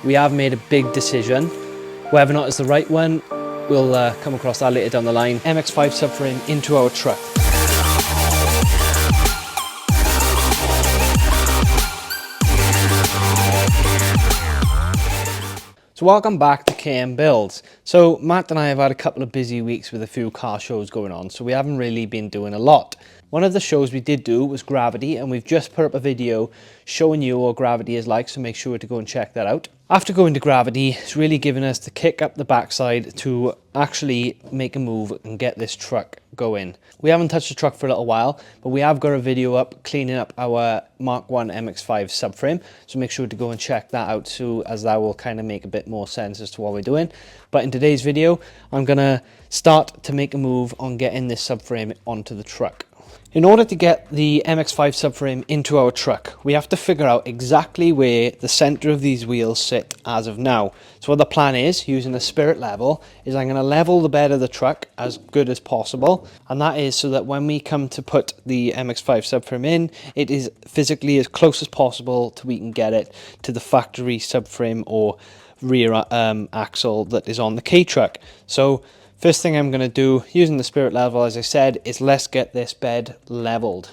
we have made a big decision. Whether or not it's the right one, we'll come across that later down the line. MX-5 subframe into our truck. So welcome back to KM Builds. So Matt and I have had a couple of busy weeks with a few car shows going on, so we haven't really been doing a lot. One of the shows we did do was Gravity, and we've just put up a video showing you what Gravity is like, so make sure to go and check that out. After going to Gravity, it's really given us the kick up the backside to actually make a move and get this truck going. We haven't touched the truck for a little while, but we have got a video up cleaning up our Mark 1 MX-5 subframe, so make sure to go and check that out too, as that will kind of make a bit more sense as to what we're doing. But in today's video, I'm gonna start to make a move on getting this subframe onto the truck. In order to get the MX-5 subframe into our truck, we have to figure out exactly where the center of these wheels sit as of now. So what the plan is, using a spirit level, is I'm going to level the bed of the truck as good as possible. And that is so that when we come to put the MX-5 subframe in, it is physically as close as possible to we can get it to the factory subframe or rear axle that is on the K-truck. So first thing I'm going to do, using the spirit level, as I said, is let's get this bed leveled.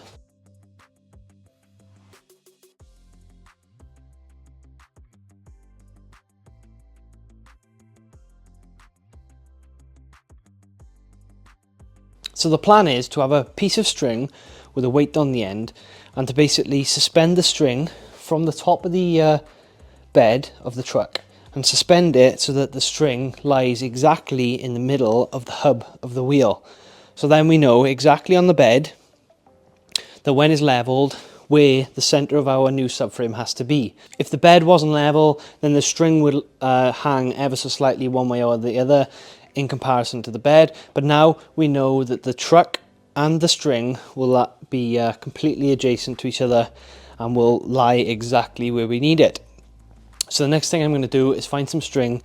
So the plan is to have a piece of string with a weight on the end, and to basically suspend the string from the top of the bed of the truck, and suspend it so that the string lies exactly in the middle of the hub of the wheel. So then we know exactly on the bed that when it's leveled, where the center of our new subframe has to be. If the bed wasn't level, then the string would hang ever so slightly one way or the other in comparison to the bed. But now we know that the truck and the string will be completely adjacent to each other and will lie exactly where we need it. So the next thing I'm going to do is find some string,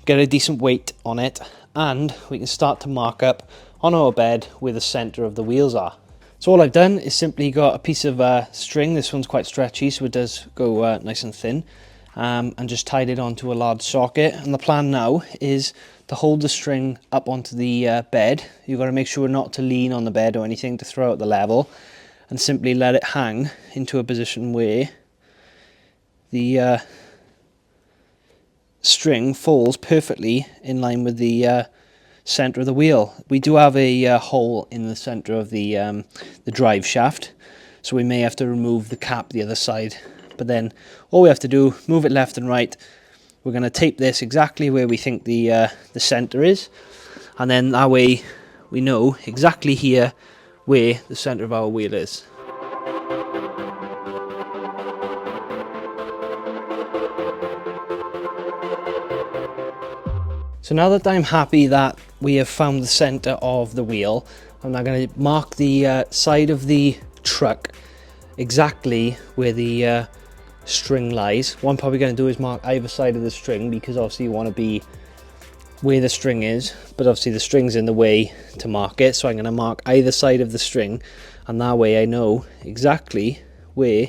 get a decent weight on it, and we can start to mark up on our bed where the center of the wheels are. So all I've done is simply got a piece of string. This one's quite stretchy, so it does go nice and thin, and just tied it onto a large socket. And the plan now is to hold the string up onto the bed. You've got to make sure not to lean on the bed or anything to throw out the level, and simply let it hang into a position where the string falls perfectly in line with the center of the wheel. We do have a hole in the center of the drive shaft, so we may have to remove the cap the other side, but then all we have to do, move it left and right. We're going to tape this exactly where we think the center is, and then that way we know exactly here where the center of our wheel is. So now that I'm happy that we have found the center of the wheel, I'm now going to mark the side of the truck exactly where the string lies. What I'm probably going to do is mark either side of the string, because obviously you want to be where the string is, but obviously the string's in the way to mark it. So I'm going to mark either side of the string, and that way I know exactly where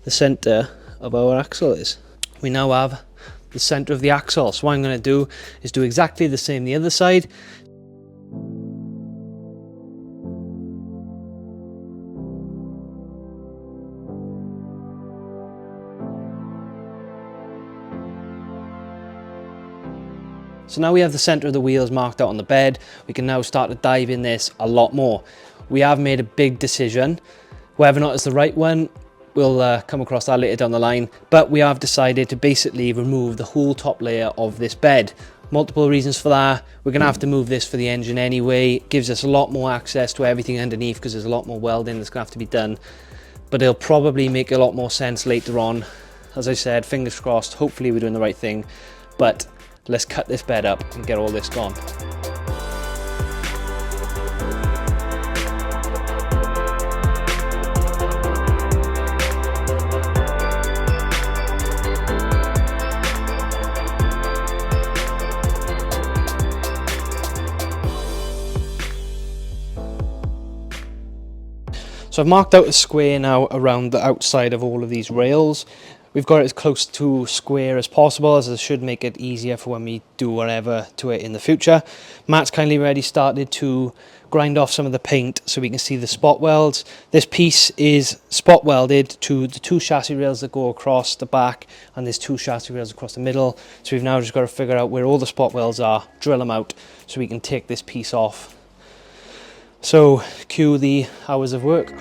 the center of our axle is. We now have the center of the axle. So what I'm going to do is do exactly the same the other side. So now we have the center of the wheels marked out on the bed, we can now start to dive in this a lot more. We have made a big decision. Whether or not it's the right one, we'll come across that later down the line, but we have decided to basically remove the whole top layer of this bed. Multiple reasons for that. We're going to have to move this for the engine anyway. It gives us a lot more access to everything underneath because there's a lot more welding that's going to have to be done, but it'll probably make a lot more sense later on. As I said, fingers crossed, hopefully we're doing the right thing, but let's cut this bed up and get all this gone. So I've marked out a square now around the outside of all of these rails. We've got it as close to square as possible, as it should make it easier for when we do whatever to it in the future. Matt's kindly already started to grind off some of the paint so we can see the spot welds. This piece is spot welded to the 2 chassis rails that go across the back, and there's 2 chassis rails across the middle. So we've now just got to figure out where all the spot welds are, drill them out so we can take this piece off. So cue the hours of work.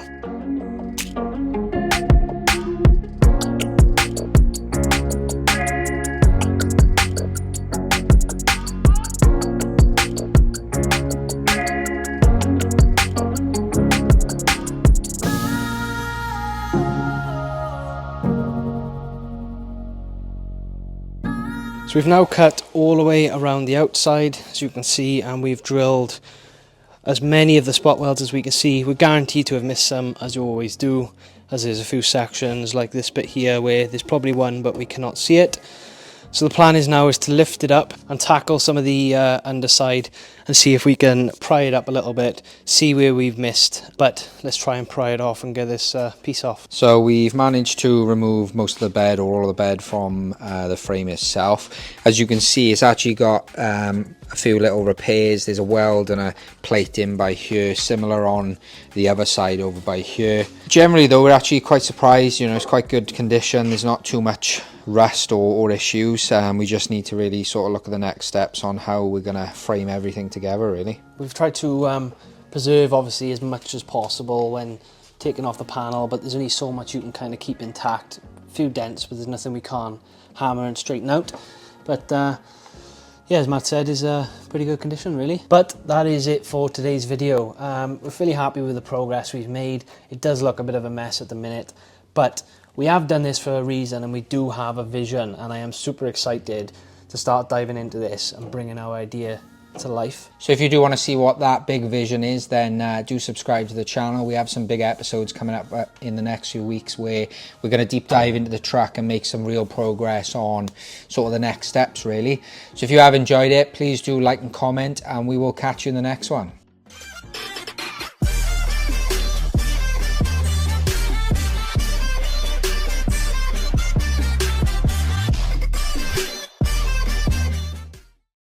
So we've now cut all the way around the outside, as you can see, and we've drilled as many of the spot welds as we can see. We're guaranteed to have missed some, as you always do, as there's a few sections like this bit here where there's probably one but we cannot see it. So the plan is now is to lift it up and tackle some of the underside and see if we can pry it up a little bit, see where we've missed. But let's try and pry it off and get this piece off. So we've managed to remove most of the bed, or all of the bed, from the frame itself. As you can see, it's actually got a few little repairs. There's a weld and a plate in by here, similar on the other side over by here. Generally though, we're actually quite surprised. You know, it's quite good condition. There's not too much rust or issues. We just need to really sort of look at the next steps on how we're going to frame everything together, really. We've tried to preserve obviously as much as possible when taking off the panel, but there's only so much you can kind of keep intact. A few dents, but there's nothing we can't hammer and straighten out. But yeah, as Matt said, is a pretty good condition, really. But that is it for today's video. We're fairly happy with the progress we've made. It does look a bit of a mess at the minute, but we have done this for a reason, and we do have a vision, and I am super excited to start diving into this and bringing our idea to life. So if you do want to see what that big vision is, then do subscribe to the channel. We have some big episodes coming up in the next few weeks where we're going to deep dive into the truck and make some real progress on sort of the next steps, really. So if you have enjoyed it, please do like and comment, and we will catch you in the next one.